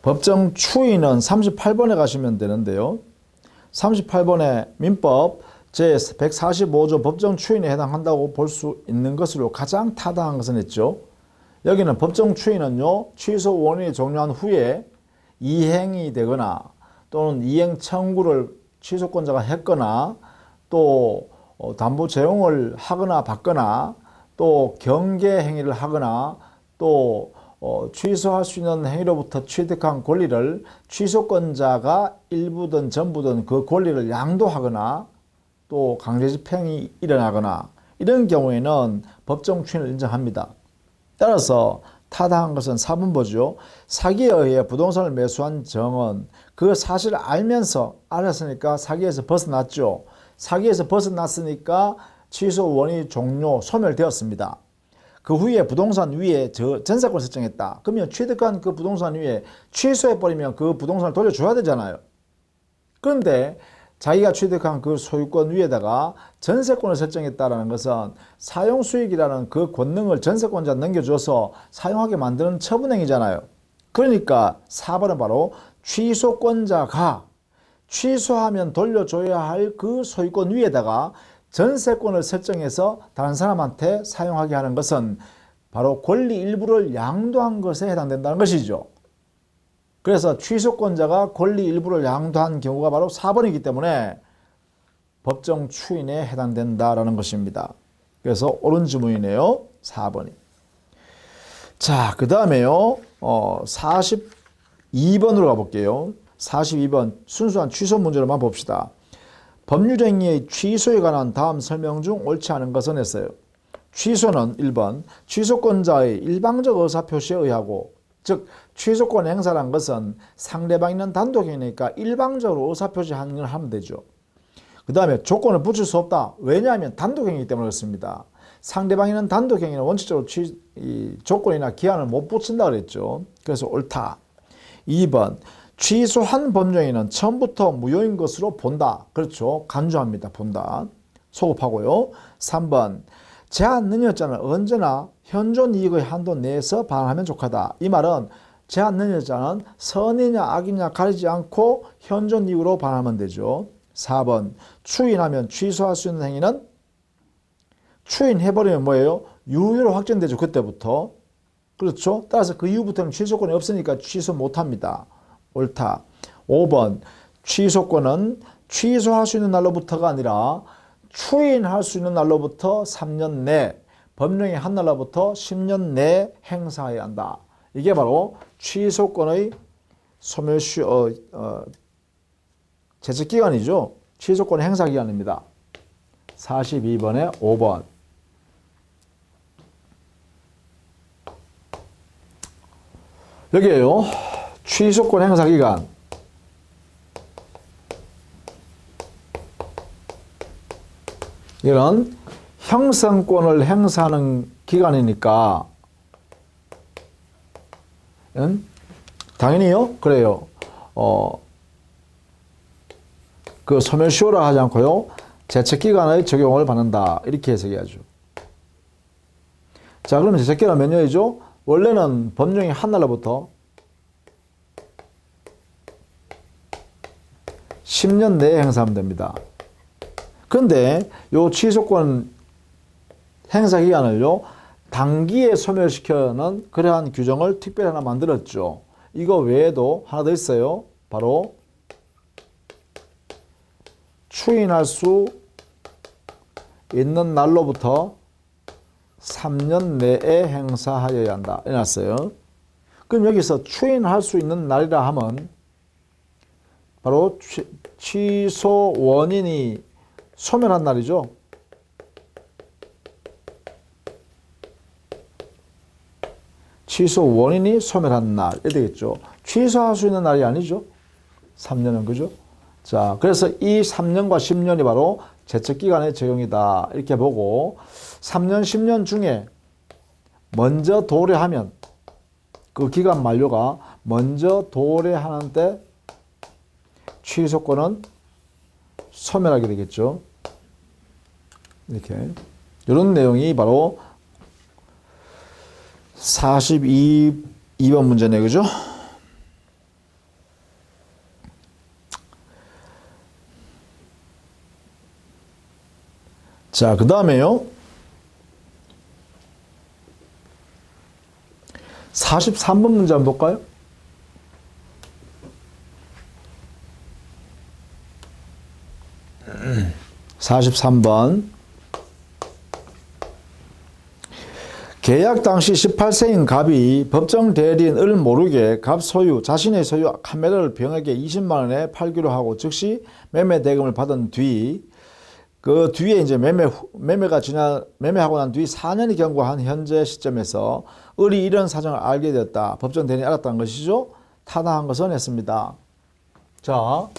법정 추인은 38번에 가시면 되는데요. 38번에 민법 제145조 법정 추인에 해당한다고 볼 수 있는 것으로 가장 타당한 것은 했죠. 여기는 법정 추인은요, 취소 원인이 종료한 후에 이행이 되거나 또는 이행 청구를 취소권자가 했거나 또 담보 제공을 하거나 받거나 또 경계 행위를 하거나 또 취소할 수 있는 행위로부터 취득한 권리를 취소권자가 일부든 전부든 그 권리를 양도하거나 또 강제 집행이 일어나거나 이런 경우에는 법정 추인을 인정합니다. 따라서 타당한 것은 4번 보죠. 사기에 의해 부동산을 매수한 정은 그 사실을 알았으니까 사기에서 벗어났죠. 사기에서 벗어났으니까 취소 원인이 종료, 소멸되었습니다. 그 후에 부동산 위에 전세권을 설정했다. 그러면 취득한 그 부동산 위에 취소해버리면 그 부동산을 돌려줘야 되잖아요. 그런데 자기가 취득한 그 소유권 위에다가 전세권을 설정했다는 것은 사용수익이라는 그 권능을 전세권자한테 넘겨줘서 사용하게 만드는 처분행위잖아요. 그러니까 4번은 바로 취소권자가 취소하면 돌려줘야 할 그 소유권 위에다가 전세권을 설정해서 다른 사람한테 사용하게 하는 것은 바로 권리 일부를 양도한 것에 해당된다는 것이죠. 그래서 취소권자가 권리 일부를 양도한 경우가 바로 4번이기 때문에 법정 추인에 해당된다라는 것입니다. 그래서 옳은 질문이네요. 4번이. 자, 그 다음에요. 42번으로 가볼게요. 42번 순수한 취소 문제로만 봅시다. 법률행위의 취소에 관한 다음 설명 중 옳지 않은 것은 했어요. 취소는 1번 취소권자의 일방적 의사표시에 의하고, 즉 취소권 행사란 것은 상대방이 단독이니까 일방적으로 의사표시하는 걸 하면 되죠. 그 다음에 조건을 붙일 수 없다. 왜냐하면 단독행위이기 때문에 그렇습니다. 상대방이 단독행위는 원칙적으로 조건이나 기한을 못 붙인다 그랬죠. 그래서 옳다. 2번 취소한 법령에는 처음부터 무효인 것으로 본다. 그렇죠. 간주합니다. 본다. 소급하고요. 3번 제한 능력자는 언제나 현존 이익의 한도 내에서 반환하면 족하다. 이 말은 제한 능력자는 선이냐 악이냐 가리지 않고 현존 이익으로 반환하면 되죠. 4번 추인하면 취소할 수 있는 행위는 추인해버리면 뭐예요? 유효로 확정되죠. 그때부터. 그렇죠. 따라서 그 이후부터는 취소권이 없으니까 취소 못합니다. 옳다. 5번 취소권은 취소할 수 있는 날로부터가 아니라 추인할 수 있는 날로부터 3년 내, 법령의 한 날로부터 10년 내에 행사해야 한다. 이게 바로 취소권의 소멸시 제척기간이죠. 취소권 행사기간입니다. 42번에 5번. 여기에요. 취소권 행사기간. 이런 형성권을 행사하는 기간이니까 당연히요. 그래요. 그 소멸시효라 하지 않고요. 제척기간의 적용을 받는다. 이렇게 해석해야죠. 자, 그러면 제척기간은 몇 년이죠? 원래는 법령이 한 날로부터 10년 내에 행사하면 됩니다. 그런데 요 취소권 행사 기간을요, 단기에 소멸시켜는 그러한 규정을 특별히 하나 만들었죠. 이거 외에도 하나 더 있어요. 바로 추인할 수 있는 날로부터 3년 내에 행사하여야 한다. 해놨어요. 그럼 여기서 추인할 수 있는 날이라 하면 바로 취소 원인이 소멸한 날이죠. 취소 원인이 소멸한 날. 이렇게 되겠죠. 취소할 수 있는 날이 아니죠. 3년은, 그죠? 자, 그래서 이 3년과 10년이 바로 제척기간의 적용이다. 이렇게 보고 3년, 10년 중에 먼저 도래하면 그 기간 만료가 먼저 도래하는 때 취소권은 소멸하게 되겠죠. 이렇게. 이런 내용이 바로 42번 문제네, 그죠? 자, 그 다음에요. 43번 문제 한번 볼까요? 음. 43번. 계약 당시 18세인 갑이 법정 대리인을 모르게 갑 소유, 자신의 소유 카메라를 병에게 20만 원에 팔기로 하고 즉시 매매 대금을 받은 뒤 그 뒤에 이제 매매하고 난 뒤 4년이 경과한 현재 시점에서 을이 이런 사정을 알게 되었다. 법정 대리인이 알았다는 것이죠. 타당한 것은 했습니다. 자,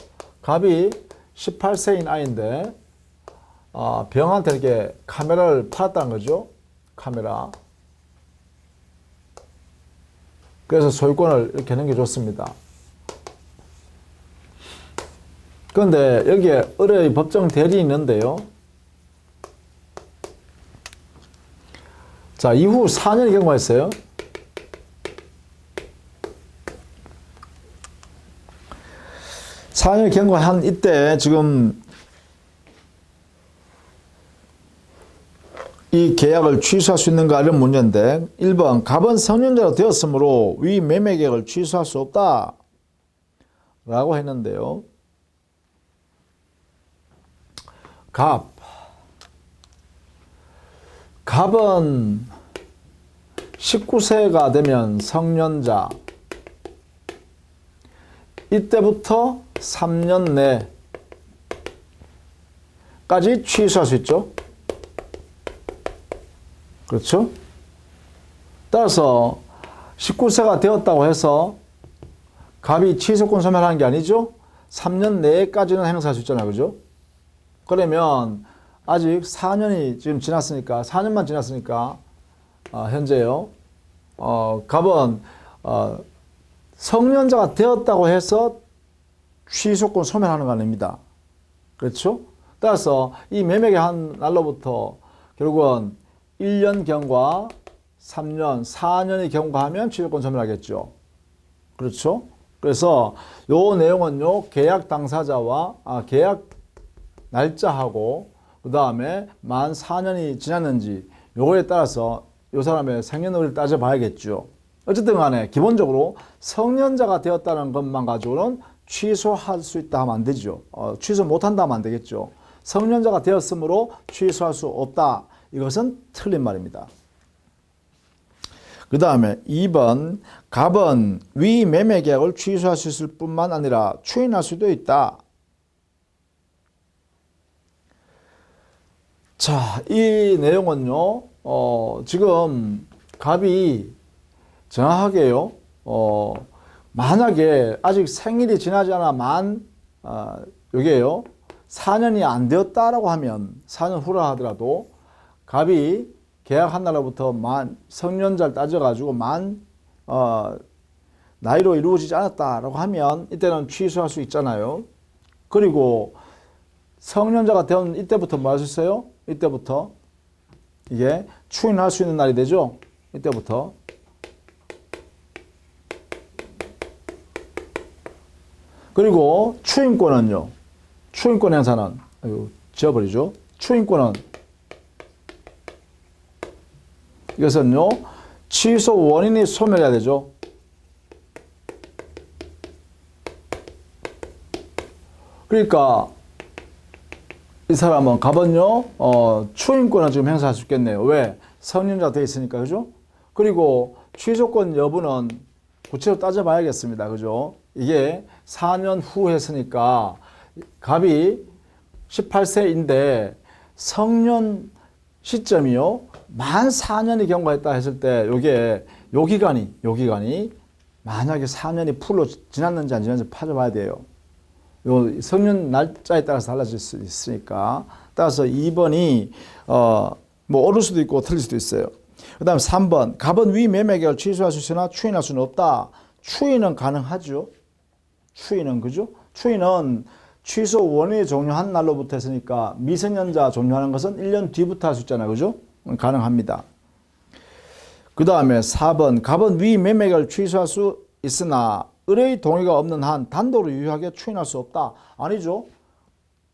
갑이 18세인 아이인데 병한테 이렇게 카메라를 팔았다는 거죠. 카메라. 그래서 소유권을 이렇게 넘겨줬습니다. 그런데 여기에 을의 법정 대리인이 있는데요. 자, 이후 4년이 경과했어요. (4년이) 경과한 이때 지금 이 계약을 취소할 수 있는가 이런 문제인데 1번 갑은 성년자가 되었으므로 위 매매 계약을 취소할 수 없다 라고 했는데요. 갑은 19세가 되면 성년자, 이때부터 3년 내까지 취소할 수 있죠. 그렇죠? 따라서 19세가 되었다고 해서 갑이 취소권 소멸하는 게 아니죠. 3년 내까지는 행사할 수 있잖아요. 그죠? 그러면 아직 4년이 지금 지났으니까 4년만 지났으니까 현재요. 갑은 성년자가 되었다고 해서 취소권 소멸하는 거 아닙니다. 그렇죠? 따라서 이 매매계 한 날로부터 결국은 1년 경과, 3년, 4년이 경과하면 취소권 소멸하겠죠. 그렇죠? 그래서 요 내용은요, 계약 당사자와 계약 날짜하고 그 다음에 만 4년이 지났는지 요거에 따라서 요 사람의 생년월일을 따져봐야겠죠. 어쨌든 간에 기본적으로 성년자가 되었다는 것만 가지고는 취소할 수 있다 하면 안 되죠. 취소 못한다 하면 안 되겠죠. 성년자가 되었으므로 취소할 수 없다. 이것은 틀린 말입니다. 그 다음에 2번 갑은 위 매매 계약을 취소할 수 있을 뿐만 아니라 추인할 수도 있다. 자, 이 내용은요, 지금 갑이 정확하게요, 만약에 아직 생일이 지나지 않아 요게요, 4년이 안 되었다라고 하면 4년 후라 하더라도 갑이 계약한 날로부터 성년자를 따져가지고 나이로 이루어지지 않았다라고 하면 이때는 취소할 수 있잖아요. 그리고 성년자가 된 이때부터 뭐 할 수 있어요? 이때부터 이게 추인할 수 있는 날이 되죠. 이때부터. 그리고 추인권은요. 추인권 행사는 지워버리죠. 추인권은 이것은요. 취소 원인이 소멸해야 되죠. 그러니까 이 사람은 갑은요, 추인권을 지금 행사할 수 있겠네요. 왜? 성년자 돼 있으니까, 그죠? 그리고 취소권 여부는 구체적으로 따져봐야겠습니다. 그죠? 이게 4년 후 했으니까 갑이 18세인데 성년 시점이요, 만 4년이 경과했다 했을 때 요 기간이 만약에 4년이 풀로 지났는지 안 지났는지 찾아봐야 돼요. 요 성년 날짜에 따라서 달라질 수 있으니까. 따라서 2번이 뭐 옳을 수도 있고 틀릴 수도 있어요. 그 다음 3번. 갑은 위 매매계약을 취소할 수 있으나 추인할 수는 없다. 추인은 가능하죠. 추인은, 그죠? 추인은 취소 원인이 종료한 날로부터 했으니까 미성년자 종료하는 것은 1년 뒤부터 할 수 있잖아요. 그죠? 가능합니다. 그 다음에 4번. 갑은 위 매매계약을 취소할 수 있으나 을의 동의가 없는 한 단도로 유효하게 추인할 수 없다. 아니죠.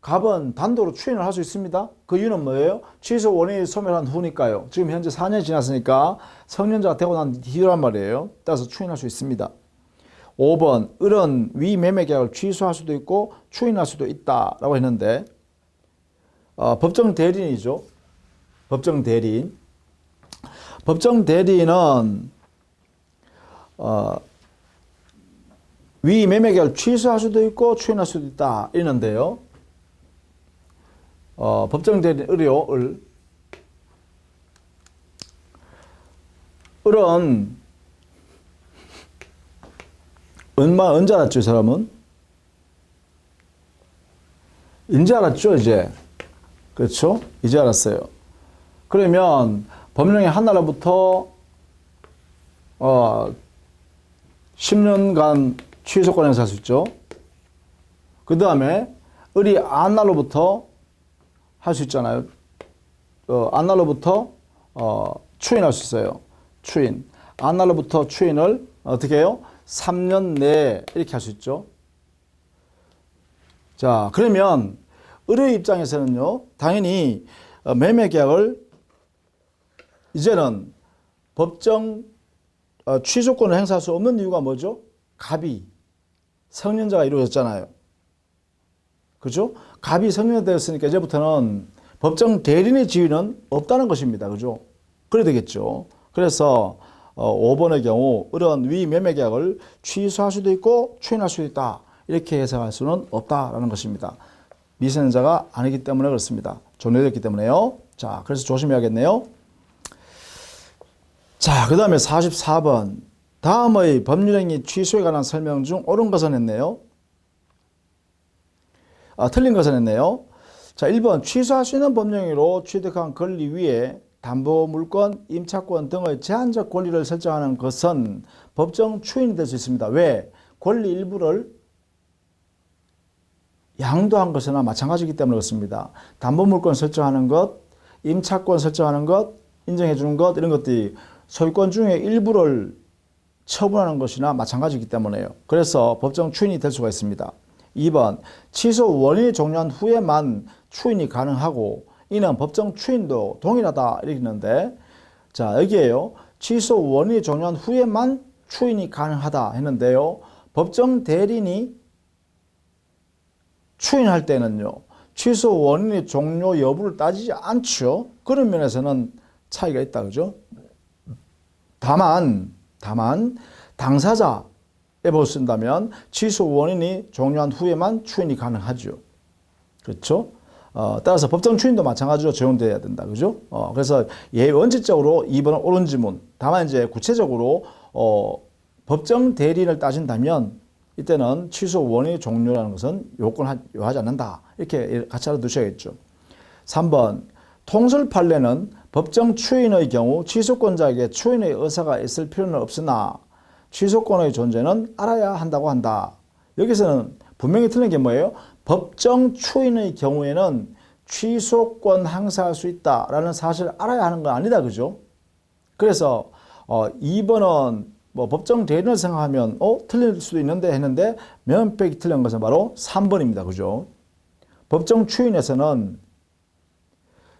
갑은 단도로 추인을 할 수 있습니다. 그 이유는 뭐예요? 취소 원인이 소멸한 후니까요. 지금 현재 4년이 지났으니까 성년자가 되고 난 뒤란 말이에요. 따라서 추인할 수 있습니다. 5번. 을은 위 매매계약을 취소할 수도 있고 추인할 수도 있다라고 했는데 법정 대리인이죠. 법정 대리인. 법정 대리인은 위 매매계약을 취소할 수도 있고 추인할 수도 있다 이러는데요. 법정 대리인 을이요. 을은 언제 알았죠, 이 사람은? 이제 알았죠, 이제. 그렇죠? 이제 알았어요. 그러면 법령의 한 날로부터 10년간 취소권 행사할 수 있죠. 그 다음에 을이 안날로부터 할 수 있잖아요. 안날로부터 추인할 수 있어요. 추인. 안날로부터 추인을 어떻게 해요? 3년 내에 이렇게 할 수 있죠. 자, 그러면 을의 입장에서는요, 당연히 매매계약을 이제는 법정 취소권을 행사할 수 없는 이유가 뭐죠? 갑이 성년자가 이루어졌잖아요. 그죠? 갑이 성년자 되었으니까 이제부터는 법정 대리인의 지위는 없다는 것입니다. 그죠? 그래야 되겠죠. 그래서 5번의 경우 을은 위 매매계약을 취소할 수도 있고 추인할 수도 있다. 이렇게 해석할 수는 없다라는 것입니다. 미성년자가 아니기 때문에 그렇습니다. 종료됐기 때문에요. 자, 그래서 조심해야겠네요. 자, 그 다음에 44번. 다음의 법률행위 취소에 관한 설명 중 옳은 것은 했네요. 틀린 것은 했네요. 자, 1번. 취소할 수 있는 법령으로 취득한 권리 위에 담보물권, 임차권 등의 제한적 권리를 설정하는 것은 법정 추인이 될 수 있습니다. 왜? 권리 일부를 양도한 것이나 마찬가지이기 때문에 그렇습니다. 담보물권 설정하는 것, 임차권 설정하는 것, 인정해 주는 것, 이런 것들이 소유권 중에 일부를 처분하는 것이나 마찬가지이기 때문에요. 그래서 법정 추인이 될 수가 있습니다. 2번. 취소 원인이 종료한 후에만 추인이 가능하고 이는 법정 추인도 동일하다 이렇게 했는데, 자, 여기에요. 취소 원인이 종료한 후에만 추인이 가능하다 했는데요. 법정 대리인이 추인할 때는요, 취소 원인의 종료 여부를 따지지 않죠. 그런 면에서는 차이가 있다, 그죠? 다만 당사자의 법을 쓴다면 취소 원인이 종료한 후에만 추인이 가능하죠. 그렇죠? 따라서 법정 추인도 마찬가지로 적용돼야 된다, 그죠? 그래서 원칙적으로 2번은 옳은 지문. 다만 이제 구체적으로 법정 대리인을 따진다면 이때는 취소 원인이 종료라는 것은 요하지 않는다. 이렇게 같이 알아두셔야겠죠. 3번. 통설 판례는 법정 추인의 경우 취소권자에게 추인의 의사가 있을 필요는 없으나 취소권의 존재는 알아야 한다고 한다. 여기서는 분명히 틀린 게 뭐예요? 법정 추인의 경우에는 취소권 행사할 수 있다라는 사실을 알아야 하는 건 아니다. 그죠? 그래서 2번은 뭐 법정 대리인을 생각하면 틀릴 수도 있는데 했는데 명백히 틀린 것은 바로 3번입니다. 그죠? 법정 추인에서는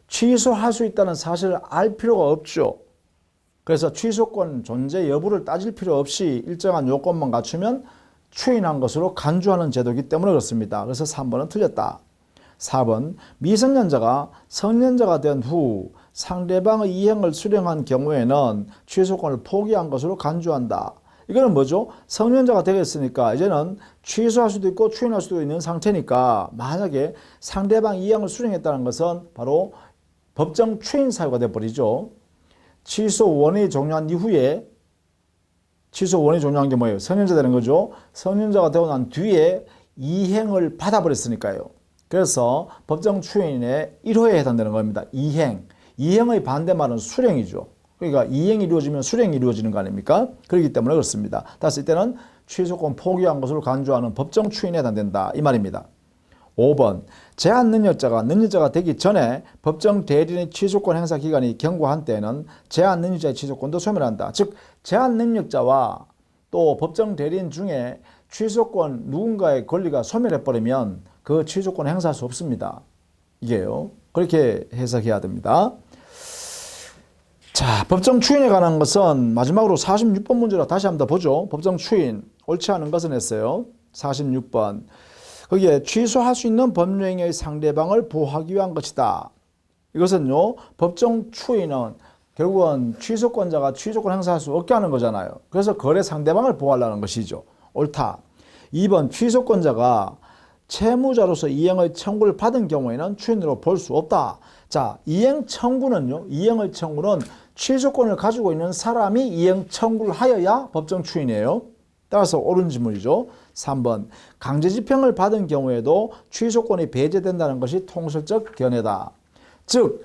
취소할 수 있다는 사실을 알 필요가 없죠. 그래서 취소권 존재 여부를 따질 필요 없이 일정한 요건만 갖추면 추인한 것으로 간주하는 제도이기 때문에 그렇습니다. 그래서 3번은 틀렸다. 4번 미성년자가 성년자가 된 후 상대방의 이행을 수령한 경우에는 취소권을 포기한 것으로 간주한다. 이거는 뭐죠? 성년자가 되겠으니까 이제는 취소할 수도 있고 추인할 수도 있는 상태니까 만약에 상대방 이행을 수령했다는 것은 바로 법정 추인 사유가 되어버리죠. 취소 원인이 종료한 이후에 취소 원인이 종료한 게 뭐예요? 성년자 되는 거죠. 성년자가 되고 난 뒤에 이행을 받아버렸으니까요. 그래서 법정 추인의 1호에 해당되는 겁니다. 이행. 이행의 반대말은 수령이죠. 그러니까 이행이 이루어지면 수령이 이루어지는 거 아닙니까? 그렇기 때문에 그렇습니다. 따라서 이때는 취소권 포기한 것으로 간주하는 법정 추인에 해당된다. 이 말입니다. 5번 제한 능력자가 되기 전에 법정 대리인의 취소권 행사 기간이 경과한 때에는 제한 능력자의 취소권도 소멸한다. 즉 제한 능력자와 또 법정 대리인 중에 취소권 누군가의 권리가 소멸해버리면 그 취소권 행사할 수 없습니다. 이게요. 그렇게 해석해야 됩니다. 자, 법정 추인에 관한 것은 마지막으로 46번 문제로 다시 한번 더 보죠. 법정 추인 옳지 않은 것은 했어요. 46번 거기에 취소할 수 있는 법령의 상대방을 보호하기 위한 것이다. 이것은요, 법정 추인은 결국은 취소권자가 취소권 행사할 수 없게 하는 거잖아요. 그래서 거래 상대방을 보호하려는 것이죠. 옳다. 2번 취소권자가 채무자로서 이행의 청구를 받은 경우에는 추인으로 볼 수 없다. 자, 이행 청구는요, 이행의 청구는 취소권을 가지고 있는 사람이 이행 청구를 하여야 법정 추인이에요. 따라서 옳은 질문이죠. 3번 강제집행을 받은 경우에도 취소권이 배제된다는 것이 통설적 견해다. 즉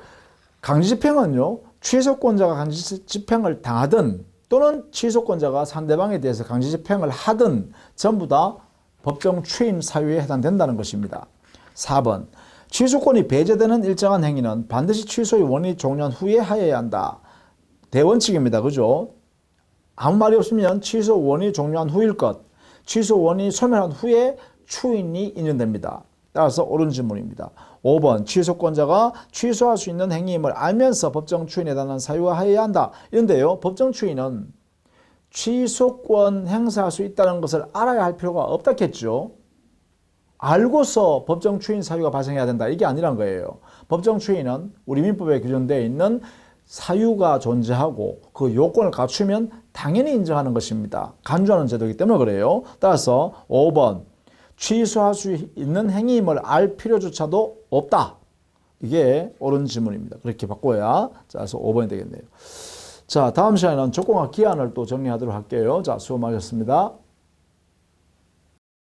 강제집행은요, 취소권자가 강제집행을 당하든 또는 취소권자가 상대방에 대해서 강제집행을 하든 전부 다 법정 추인 사유에 해당된다는 것입니다. 4번 취소권이 배제되는 일정한 행위는 반드시 취소의 원인이 종료한 후에 하여야 한다. 대원칙입니다. 그죠? 아무 말이 없으면 취소 원인이 종료한 후일 것, 취소 원인이 소멸한 후에 추인이 인정됩니다. 따라서 옳은 질문입니다. 5번 취소권자가 취소할 수 있는 행위임을 알면서 법정 추인에 관한 사유가 하여야 한다. 이런데요, 법정 추인은 취소권 행사할 수 있다는 것을 알아야 할 필요가 없다겠죠. 알고서 법정 추인 사유가 발생해야 된다. 이게 아니란 거예요. 법정 추인은 우리 민법에 규정되어 있는 사유가 존재하고 그 요건을 갖추면 당연히 인정하는 것입니다. 간주하는 제도이기 때문에 그래요. 따라서 5번 취소할 수 있는 행위임을 알 필요조차도 없다. 이게 옳은 질문입니다. 그렇게 바꿔야 그래서 5번이 되겠네요. 자, 다음 시간에는 조건과 기한을 또 정리하도록 할게요. 자, 수고 많으셨습니다.